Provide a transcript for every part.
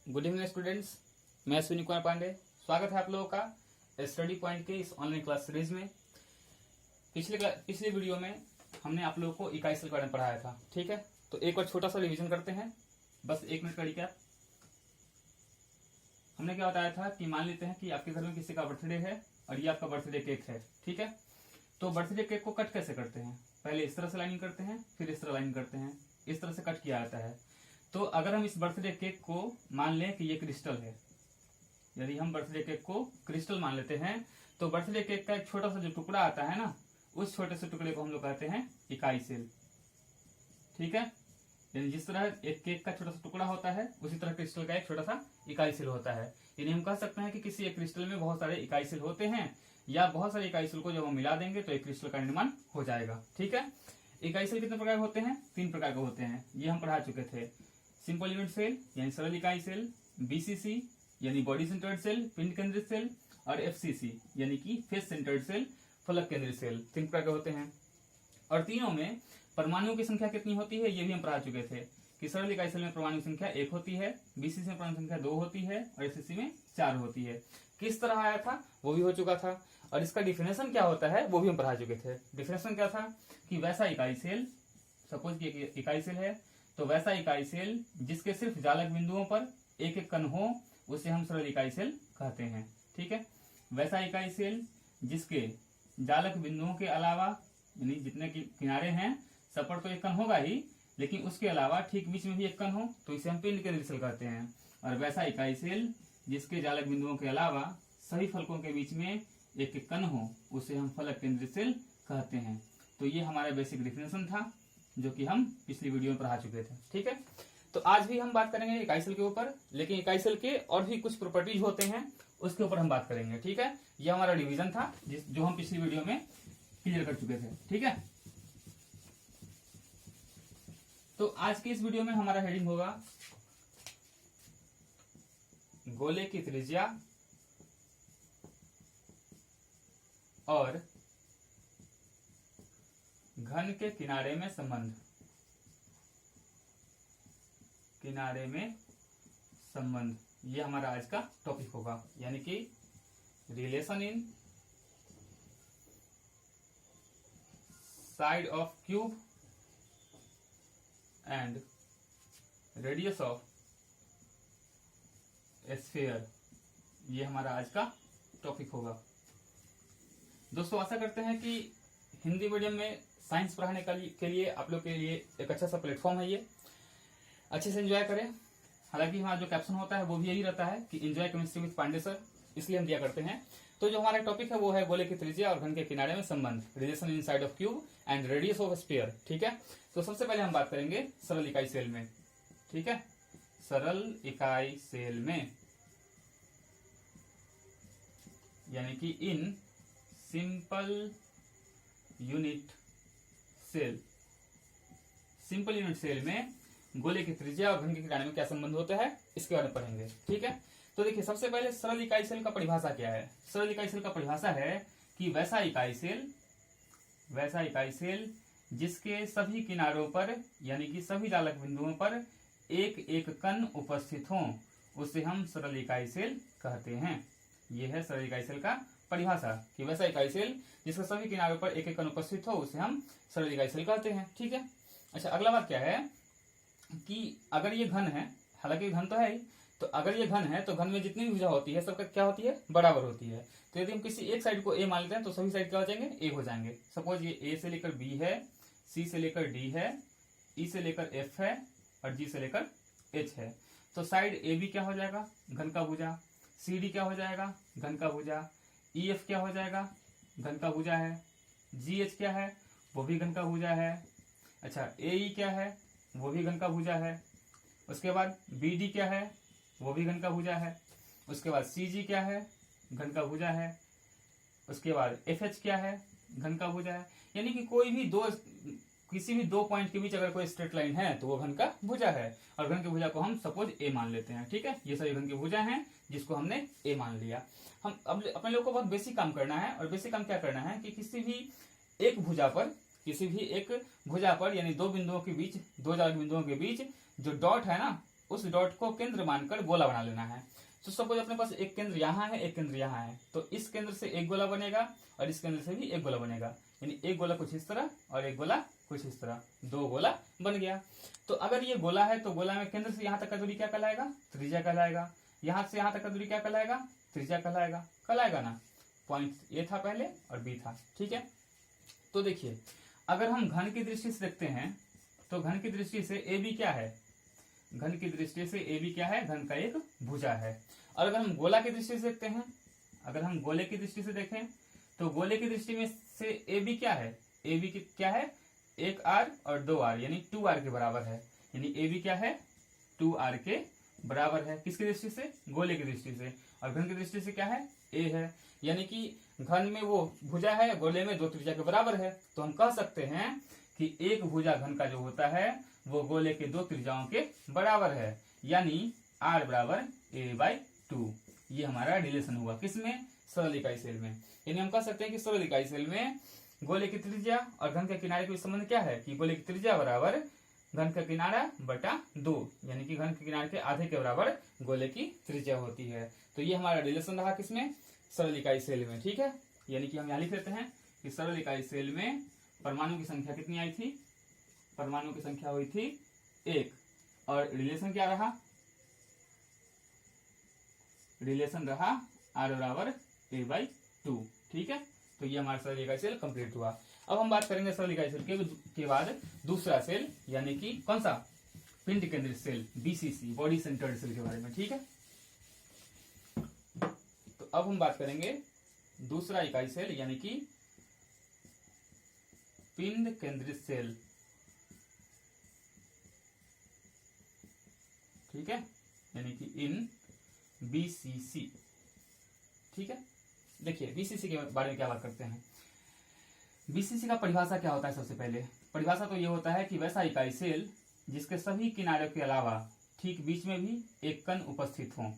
Good evening students, मैं अश्विनी कुमार पांडे। स्वागत है आप लोगों का स्टडी पॉइंट के इस ऑनलाइन क्लास सीरीज में। पिछले वीडियो में हमने आप लोगों को इकाई सेल के बारे में पढ़ाया था, ठीक है। तो एक बार छोटा सा रिवीजन करते हैं, बस 1 मिनट का रिकैप। हमने क्या बताया था कि मान लेते हैं कि आपके घर में किसी का बर्थडे है और ये आपका बर्थडे केक है, ठीक है। तो बर्थडे केक को कट कैसे करते हैं? पहले इस तरह से लाइनिंग करते हैं, फिर इस तरह लाइनिंग करते हैं, इस तरह से कट किया जाता है। तो अगर हम इस बर्थडे केक को मान लें कि ये क्रिस्टल है, यदि हम बर्थडे केक को क्रिस्टल मान लेते हैं, तो बर्थडे केक का एक छोटा सा जो टुकड़ा आता है ना, उस छोटे से टुकड़े को हम लोग कहते हैं इकाई सेल, ठीक है। यानी जिस तरह एक केक का छोटा सा टुकड़ा होता है, उसी तरह क्रिस्टल का एक छोटा सा इकाई सेल होता है। यानी हम कह सकते हैं कि किसी एक क्रिस्टल में बहुत सारे इकाई सेल होते हैं, या बहुत सारे इकाई सेल को जब हम मिला देंगे तो एक क्रिस्टल का निर्माण हो जाएगा, ठीक है। इकाई सेल कितने प्रकार के होते हैं? 3 प्रकार के होते हैं, ये हम पढ़ा चुके थे। सिंपल यूनिट सेल यानी सरल इकाई सेल, बीसीसी यानी बॉडी सेंटर्ड सेल, पिंड केंद्रित सेल, और एफसीसी यानी कि फेस सेंटर्ड सेल, फलक केंद्रित सेल। 3 प्रकार के होते हैं। और तीनों में परमाणुओं की संख्या कितनी होती है, ये भी हम पढ़ा चुके थे कि सरल इकाई सेल में परमाणु संख्या 1 होती है, बीसीसी में परमाणु संख्या 2 होती है, और एफसीसी में 4 होती है। किस तरह आया था वो भी हो चुका था, और इसका डिफिनेशन क्या होता है वो भी हम पढ़ा चुके थे। डिफिनेशन क्या था कि वैसा इकाई सेल, सपोज कि इकाई सेल है, तो वैसा इकाई सेल जिसके सिर्फ जालक बिंदुओं पर एक एक कण हो, उसे हम सरल इकाई सेल कहते हैं, ठीक है। वैसा इकाई सेल जिसके जालक बिंदुओं के अलावा, यानी जितने किनारे हैं सब पर तो एक कण होगा ही, लेकिन उसके अलावा ठीक बीच में भी एक कण हो, तो इसे हम पिंड केंद्रित सेल कहते हैं। और वैसा इकाई सेल जिसके जालक बिंदुओं के अलावा सभी फलकों के बीच में एक एक कण हो, उसे हम फलक केंद्रित सेल कहते हैं। तो ये हमारा बेसिक डिफिनेशन था, जो कि हम पिछली वीडियो में पढ़ा चुके थे, ठीक है। तो आज भी हम बात करेंगे इकाई सेल के ऊपर, लेकिन इकाई सेल के और भी कुछ प्रॉपर्टीज होते हैं, उसके ऊपर हम बात करेंगे, ठीक है। ये हमारा डिवीजन था जो हम पिछली वीडियो में क्लियर कर चुके थे, ठीक है। तो आज की इस वीडियो में हमारा हेडिंग होगा गोले की त्रिज्या और घन के किनारे में संबंध। किनारे में संबंध, ये हमारा आज का टॉपिक होगा, यानी कि relation in side of cube and radius of sphere, ये हमारा आज का टॉपिक होगा। दोस्तों, आशा करते हैं कि हिंदी मीडियम में साइंस पढ़ाने के लिए आप लोग के लिए एक अच्छा सा प्लेटफॉर्म है, ये अच्छे से एंजॉय करें। हालांकि हमारा जो कैप्शन होता है वो भी यही रहता है कि enjoy chemistry with Pandey sir, इसलिए हम दिया करते हैं। तो जो हमारा टॉपिक है वो है गोले की त्रिज्या और घन के किनारे में संबंध, relation in side of cube and radius of sphere, ठीक है। तो सबसे पहले हम बात करेंगे सरल इकाई सेल में, ठीक है। सरल इकाई सेल में, यानी कि इन simple unit cell, simple unit cell में गोले की त्रिज्या और घन के किनारे में क्या संबंध होता है, इसके बारे में पढ़ेंगे, ठीक है। तो देखिए, सबसे पहले सरल इकाई सेल का परिभाषा क्या है। सरल इकाई सेल का परिभाषा है कि वैसा इकाई सेल जिसके सभी किनारों पर, यानी कि सभी जालक बिंदुओं पर एक एक कण उपस्थित हो, उसे हम सरल इकाई सेल कहते हैं। यह है सरल इकाई सेल का परिभाषा कि वैसा इकाई सेल जिसके सभी किनारों पर एक एक कण उपस्थित हो, उसे हम सरल इकाई सेल कहते हैं, ठीक है। अच्छा, अगला बात क्या है कि अगर ये घन है, हालांकि घन तो है ही, तो अगर ये घन है तो घन में जितनी भी भुजा होती है सबका क्या होती है, बराबर होती है। तो यदि हम किसी एक साइड को ए मान लेते हैं तो सभी साइड क्या हो जाएंगे, ए हो जाएंगे। सपोज ये ए से लेकर बी है, सी से लेकर डी है, ई से लेकर एफ है, और जी से लेकर एच है। तो साइड ए बी क्या हो जाएगा, घन का भुजा। सी डी क्या हो जाएगा, घन का भुजा। ई एफ क्या हो जाएगा, घन का भुजा है। जी एच क्या है, वो भी घन का भुजा है। अच्छा, ए ई क्या है, वो भी घन का भुजा है। उसके बाद बी डी क्या है, वो भी घन का भुजा है। उसके बाद सी जी क्या है, घन का भुजा है। उसके बाद एफ एच क्या है, घन का भुजा है। यानी कि किसी भी दो पॉइंट के बीच अगर कोई स्ट्रेट लाइन है तो वो घन का भुजा है, और घन की भुजा को हम सपोज ए मान लेते हैं, ठीक है। ये सभी घन की भुजा हैं जिसको हमने ए मान लिया। हम अब अपने लोग को बहुत बेसिक काम करना है, और बेसिक काम क्या करना है कि किसी भी एक भुजा पर, यानी दो बिंदुओं के बीच, दो जालक बिंदुओं के बीच जो डॉट है ना, उस डॉट को केंद्र मानकर गोला बना लेना है। तो सपोज अपने पास एक केंद्र यहाँ है, एक केंद्र यहाँ है, तो इस केंद्र से एक गोला बनेगा और इस केंद्र से भी एक गोला बनेगा, यानी एक गोला कुछ इस तरह और एक गोला कुछ इस तरह, दो गोला बन गया। तो अगर ये गोला है तो गोला में केंद्र से यहाँ तक का दूरी क्या कहलाएगा, त्रिज्या कहलाएगा। यहाँ से यहाँ तक का दूरी क्या कहलाएगा, त्रिज्या कहलाएगा ना। पॉइंट ए था पहले और बी था, ठीक है। तो देखिए अगर हम घन की दृष्टि से देखते हैं तो घन की दृष्टि से ए बी क्या है, घन की दृष्टि से ए बी क्या है, घन का एक भुजा है। और अगर हम गोला की दृष्टि से देखते हैं, अगर हम गोले की दृष्टि से देखें तो गोले की दृष्टि में से ए बी क्या है, ए बी क्या है, एक आर और दो आर यानी 2r के बराबर है, यानी ए बी क्या है, 2r के बराबर है। किसकी दृष्टि से, गोले की दृष्टि से। और घन की दृष्टि से क्या है, ए है, यानी कि घन में वो भुजा है, गोले में दो त्रिज्या के बराबर है। तो हम कह सकते हैं कि एक भुजा घन का जो होता है वो गोले के दो त्रिज्याओं के बराबर है, यानी r बराबर a/2। ये हमारा रिलेशन हुआ किसमें, सरल इकाई सेल में। यानी हम कह सकते हैं कि सरल इकाई सेल में गोले की त्रिज्या और घन के किनारे के बीच संबंध क्या है कि गोले की त्रिज्या बराबर घन का किनारा बटा 2, यानी कि घन के किनारे के आधे के बराबर गोले की त्रिज्या होती है। तो ये हमारा रिलेशन रहा किसमें, सरल इकाई सेल में, ठीक है। यानी कि हम यहाँ लिख लेते हैं कि सरल इकाई सेल में परमाणु की संख्या कितनी आई थी, परमाणु की संख्या हुई थी 1 और रिलेशन क्या रहा, रिलेशन रहा r बराबर a/2, ठीक है। तो ये हमारा सरल इकाई सेल कंप्लीट हुआ। अब हम बात करेंगे सरल इकाई सेल के बाद दूसरा सेल, यानी कि कौन सा, पिंड केंद्रित cell, BCC, body centred cell के बारे में, ठीक है। तो अब हम बात करेंगे दूसरा इकाई सेल यानी कि पिंड केंद्रित सेल, ठीक है, यानी कि इन बीसीसी, ठीक है। देखिए बीसीसी के बारे में क्या बात करते हैं। बीसीसी का परिभाषा क्या होता है, सबसे पहले परिभाषा तो ये होता है कि वैसा इकाई सेल जिसके सभी किनारों के अलावा ठीक बीच में भी एक कण उपस्थित हो।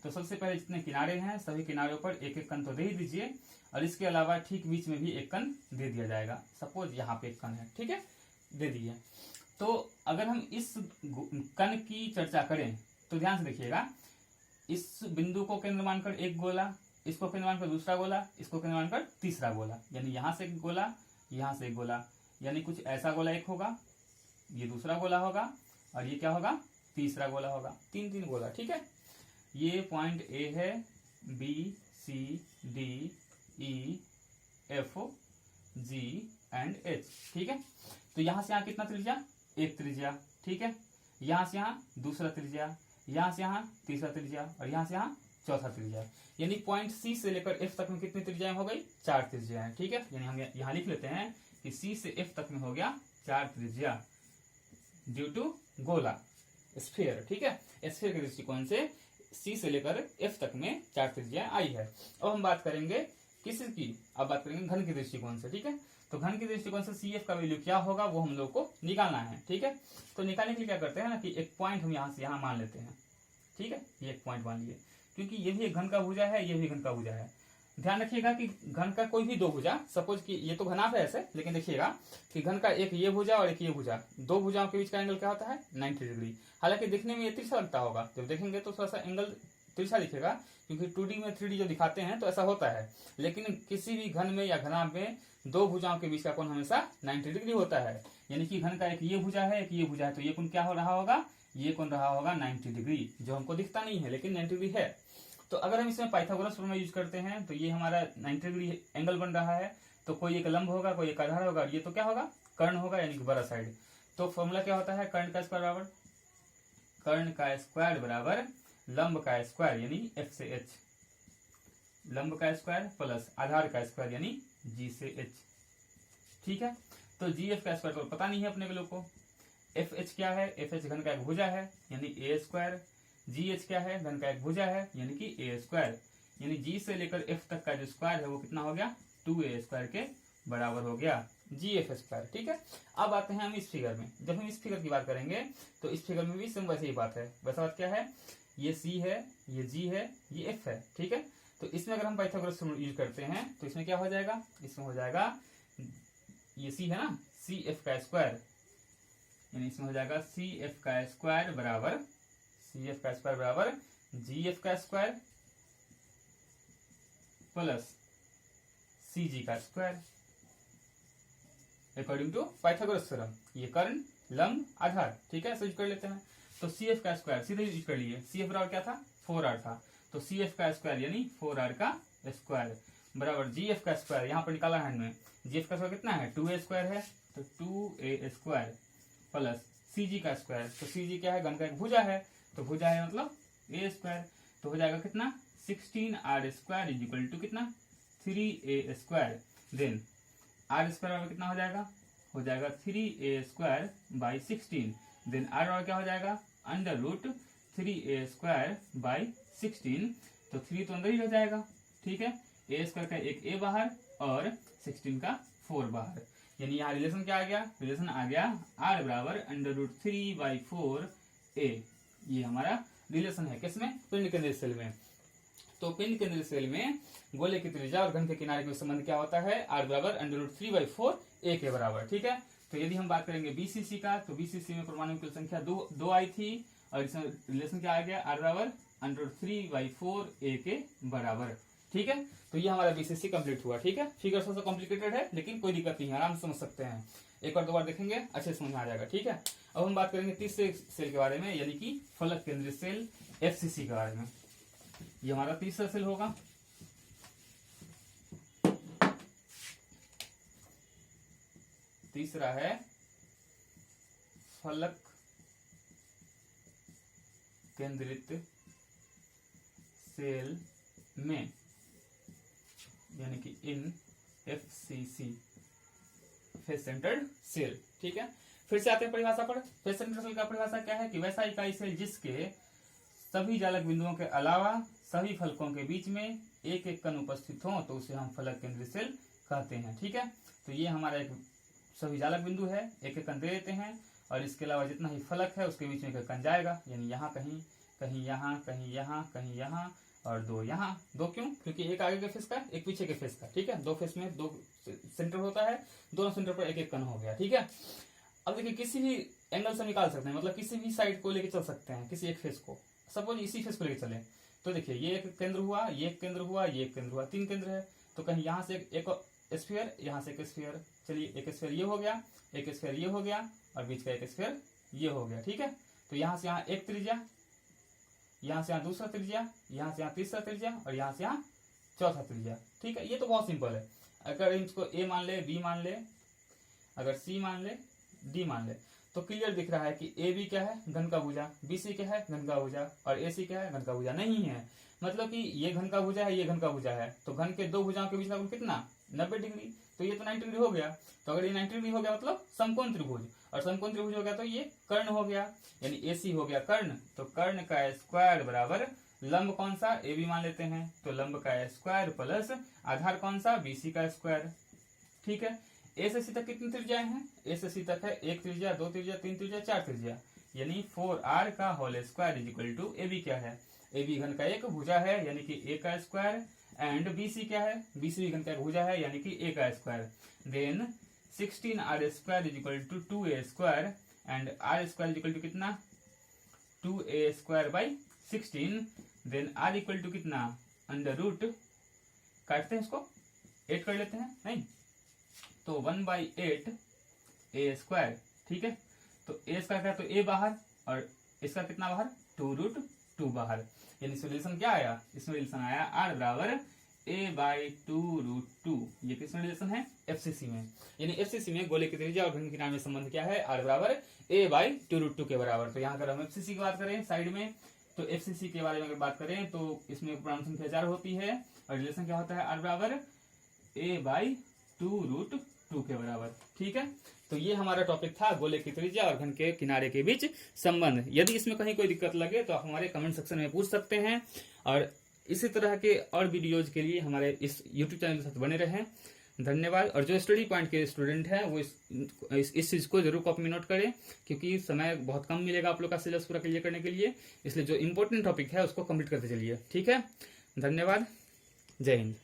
तो सबसे पहले जितने किनारे हैं सभी किनारों पर एक एक कण तो दे ही दीजिए, और इसके अलावा ठीक बीच में भी एक कण दे दिया जाएगा। सपोज यहाँ पे एक कण है, ठीक है, दे दिए। तो अगर हम इस कण की चर्चा करें तो ध्यान से देखिएगा, इस बिंदु को केंद्र मानकर एक गोला, इसको केंद्र मानकर दूसरा गोला, इसको केंद्र मानकर तीसरा गोला, यानी यहाँ से एक गोला, यहाँ से एक गोला, यानी कुछ ऐसा गोला एक होगा, ये दूसरा गोला होगा और ये क्या होगा, तीसरा गोला होगा, तीन तीन गोला, ठीक है। ये पॉइंट ए है, B C D E F G and H, ठीक है। तो यहाँ से यहाँ कितना त्रिज्या, एक त्रिज्या, ठीक है। यहाँ से यहाँ दूसरा त्रिज्या, यहाँ से यहाँ तीसरा त्रिज्या और यहाँ से यहाँ चौथा त्रिज्या, यानी पॉइंट सी से लेकर एफ तक में कितनी त्रिज्याएं हो गई, 4 त्रिज्याएं, ठीक है। यानी हम यहाँ लिख लेते हैं कि सी से एफ तक में हो गया 4 त्रिज्या ड्यू टू गोला, स्फीयर, ठीक है। स्फीयर के दृष्टिकोण से सी से लेकर एफ तक में 4 त्रिज्याएं आई है। अब हम बात करेंगे किसकी, अब बात करेंगे घन के दृष्टिकोण से, ठीक है। तो घन के दृष्टिकोण से सी एफ का वैल्यू क्या होगा वो हम लोग को निकालना है, ठीक है। तो निकालने के लिए क्या करते हैं ना कि एक पॉइंट हम यहाँ से यहाँ मान लेते हैं, ठीक है, ये एक पॉइंट मान लिए, क्योंकि ये भी एक घन का भुजा है, ये भी घन का भुजा है। ध्यान रखिएगा कि घन का कोई भी दो भुजा, सपोज कि ये तो घनाभ है ऐसे, लेकिन देखिएगा कि घन का एक ये भुजा और एक ये भुजा, दो भुजाओं के बीच का एंगल क्या होता है, 90 डिग्री। हालांकि देखने में ये तिरछा लगता होगा, जब देखेंगे तो थोड़ा सा एंगल तिरछा दिखेगा, क्योंकि 2D में 3D जो दिखाते हैं तो ऐसा होता है, लेकिन किसी भी घन में या घनाभ में दो भुजाओं के बीच का कोण हमेशा 90 डिग्री होता है। यानी कि घन का एक ये भुजा है, एक ये भुजा है, तो ये कोण क्या हो रहा होगा, ये कोण रहा होगा 90 डिग्री, जो हमको दिखता नहीं है लेकिन 90 डिग्री है। तो अगर हम इसमें पाइथागोरस फॉर्मूला यूज करते हैं तो ये हमारा 90 डिग्री एंगल बन रहा है, तो कोई एक लंब होगा, कोई एक आधार होगा, और ये तो क्या होगा, कर्ण होगा, यानी कि बड़ा साइड। तो फॉर्मूला क्या होता है, कर्ण का स्क्वायर बराबर, कर्ण का स्क्वायर बराबर लंब का स्क्वायर यानी एफ से एच, लंब का स्क्वायर प्लस आधार का स्क्वायर यानी जी से एच, ठीक है। तो जी एफ का स्क्वायर तो पता नहीं है अपने लोग को, एफ एच क्या है, एफ एच घन का एक भुजा है यानी ए स्क्वायर, जी एच क्या है, घन का एक भुजा है यानी कि ए स्क्वायर, यानी जी से लेकर एफ तक का जो स्क्वायर है वो कितना हो गया, 2a स्क्वायर के बराबर हो गया, जी एफ स्क्वायर, ठीक है। अब आते हैं हम इस फिगर में, जब हम इस फिगर की बात करेंगे तो इस फिगर में भी सेम वैसे ही बात है। वैसा बात क्या है, ये सी है, ये जी है, ये एफ है, ठीक है। तो इसमें अगर हम पाइथागोरस यूज करते हैं तो इसमें क्या हो जाएगा, इसमें हो जाएगा, ये सी है ना, सी एफ का स्क्वायर, यानी इसमें हो जाएगा सी एफ का स्क्वायर बराबर सी एफ का स्क्वायर बराबर जी एफ का स्क्वायर प्लस सी जी का square according to Pythagoras theorem. ये कर्ण, लंब, आधार, ठीक है, यूज कर लेते हैं। तो सी एफ का स्क्वायर सीधे यूज कर लिए। सी एफ बराबर क्या था, 4r था, तो सी एफ का स्क्वायर यानी 4r का स्क्वायर बराबर जी एफ का स्क्वायर, यहाँ पर निकाला है हमने, जी एफ का स्क्वायर कितना है, 2a स्क्वायर है, तो 2a square plus C G का स्क्वायर, तो सी जी क्या है, घन का एक भुजा है, तो भुजा है मतलब a स्क्वायर, तो हो जाएगा कितना 16r square is equal to कितना 3a square. Then r square बराबर कितना हो जाएगा 3a square by 16। Then r बराबर क्या हो जाएगा under root 3a square by 16, तो 3 तो अंदर ही रह जाएगा, ठीक है, a स्क्वायर का एक a बाहर और 16 का 4 बाहर, यानी यहाँ रिलेशन क्या आ गया, रिलेशन आ गया r बराबर अंडर रूट 3/4a। ये हमारा रिलेशन है किसमें, पिंड केंद्रित सेल में। तो पिंड केंद्रित सेल में गोले की त्रिज्या और घन के किनारे के संबंध क्या होता है, r बराबर अंडर रूट 3/4a के बराबर, ठीक है। तो यदि हम बात करेंगे बीसीसी का, तो बीसीसी में परमाणु की संख्या दो आई थी और इसमें रिलेशन क्या आ गया, r बराबर अंडर रूट 3/4a के बराबर, ठीक है। तो ये हमारा बीसीसी कंप्लीट हुआ, ठीक है। फिगर थोड़ा सा कॉम्प्लिकेटेड है लेकिन कोई दिक्कत नहीं है, आराम से समझ सकते हैं, एक और दो बार देखेंगे अच्छे समझ में आ जाएगा, ठीक है। अब हम बात करेंगे तीसरे सेल के बारे में, यानी कि फलक केंद्रित सेल एफसीसी के बारे में। ये हमारा तीसरा सेल होगा। तीसरा है फलक केंद्रित सेल में, यानी कि इन एफसीसी फेस सेंटर्ड सेल, ठीक है। फिर से आते हैं परिभाषा पर। फेस सेंटर्ड सेल का परिभाषा क्या है कि वैसा इकाई सेल जिसके सभी जालक बिंदुओं के अलावा सभी फलकों के बीच में एक एक कण उपस्थित हो तो उसे हम फलक केंद्रित सेल कहते हैं, ठीक है। तो ये हमारा एक सभी जालक बिंदु है, एक एक कण दे देते हैं और इसके अलावा जितना ही फलक है उसके बीच में एक कण जाएगा, यानी यहाँ कहीं, कहीं यहाँ, कहीं यहाँ, कहीं यहाँ और दो यहाँ। दो क्यों, क्योंकि एक आगे के फेस का एक पीछे के फेस का, ठीक है, दो फेस में दो सेंटर होता है, दोनों सेंटर पर एक एक कण हो गया, ठीक है। अब देखिए किसी भी एंगल से निकाल सकते हैं, मतलब किसी भी साइड को लेके चल सकते हैं, किसी एक फेस को, सपोज इसी फेस को लेके चले, तो देखिए ये एक केंद्र हुआ, ये एक केंद्र हुआ, ये एक केंद्र हुआ, 3 केंद्र है, तो कहीं यहाँ से एक स्फीयर, यहाँ से एक स्फीयर, चलिए एक स्फीयर ये हो गया, एक स्फीयर ये हो गया और बीच का एक स्फीयर ये हो गया, ठीक है। तो यहाँ से यहाँ एक त्रिज्या, यहाँ से यहाँ दूसरा त्रिज्या, यहाँ से यहाँ तीसरा त्रिज्या और यहाँ से यहाँ चौथा त्रिज्या, ठीक है। ये तो बहुत सिंपल है। अगर इसको ए मान ले, बी मान ले, अगर सी मान ले, डी मान ले, तो क्लियर दिख रहा है कि ए बी क्या है, घन का भुजा, बी सी क्या है, घन का भुजा और ए सी क्या है, घन का भुजा नहीं है। मतलब कि ये घन का भुजा है, ये घन का भुजा है, तो घन के दो भुजाओं के बीच का कोण कितना, 90 डिग्री, तो ये तो 90 डिग्री हो गया। तो अगर ये 90 डिग्री हो गया मतलब समकोण त्रिभुज, और समकोण त्रिभुज हो गया तो ये कर्ण हो गया, यानी ए सी हो गया कर्ण। तो कर्ण का स्क्वायर बराबर लंब कौन सा, ए बी मान लेते हैं, तो लंब का स्क्वायर प्लस आधार कौन सा, बी सी का स्क्वायर, ठीक है। ए से सी तक कितनी त्रिज्याएं हैं, ए से सी तक है एक त्रिज्या, दो त्रिज्या, तीन त्रिज्या, चार त्रिज्या, यानी 4r का whole square is equal to A B क्या है, ए बी घन का एक भुजा है यानी कि ए का स्क्वायर, एंड बी सी क्या है, बी सी घन का एक भुजा है यानी कि ए का square. Then 16r square is equal to 2a square and r square is equal to कितना 2a square by 16। Then r equal to कितना अंडर रूट, काटते हैं इसको 8 कर लेते हैं, नहीं तो 1/8 a स्क्वायर, ठीक है। तो a स्क्वायर का तो a बाहर और इसका कितना बाहर 2√2 बाहर, यानी सोल्यूशन क्या आया, इसमें रिलेशन आया r बराबर a/2√2। ये किसमें रिलेशन है, एफसीसी में, यानी एफसीसी में गोले की त्रिज्या और घन के किनारे में संबंध क्या है, r बराबर a/2√2 के बराबर। तो यहाँ अगर हम एफसीसी की बात करें साइड में, तो एफसीसी के बारे में अगर बात करें तो इसमें परमाणु संख्या 4 होती है और रिलेशन क्या होता है, r बराबर a/2√2 के बराबर, ठीक है। तो ये हमारा टॉपिक था गोले की त्रिज्या और घन के किनारे के बीच संबंध। यदि इसमें कहीं कोई दिक्कत लगे तो आप हमारे कमेंट सेक्शन में पूछ सकते हैं, और इसी तरह के और वीडियोज के लिए हमारे इस यूट्यूब चैनल के साथ बने रहें। धन्यवाद। और जो स्टडी पॉइंट के स्टूडेंट हैं वो इस चीज को जरूर कॉपी में नोट करें, क्योंकि समय बहुत कम मिलेगा आप लोग का सिलेबस पूरा क्लियर करने के लिए, इसलिए जो इंपॉर्टेंट टॉपिक है उसको कंप्लीट करते चलिए, ठीक है। धन्यवाद, जय हिंद।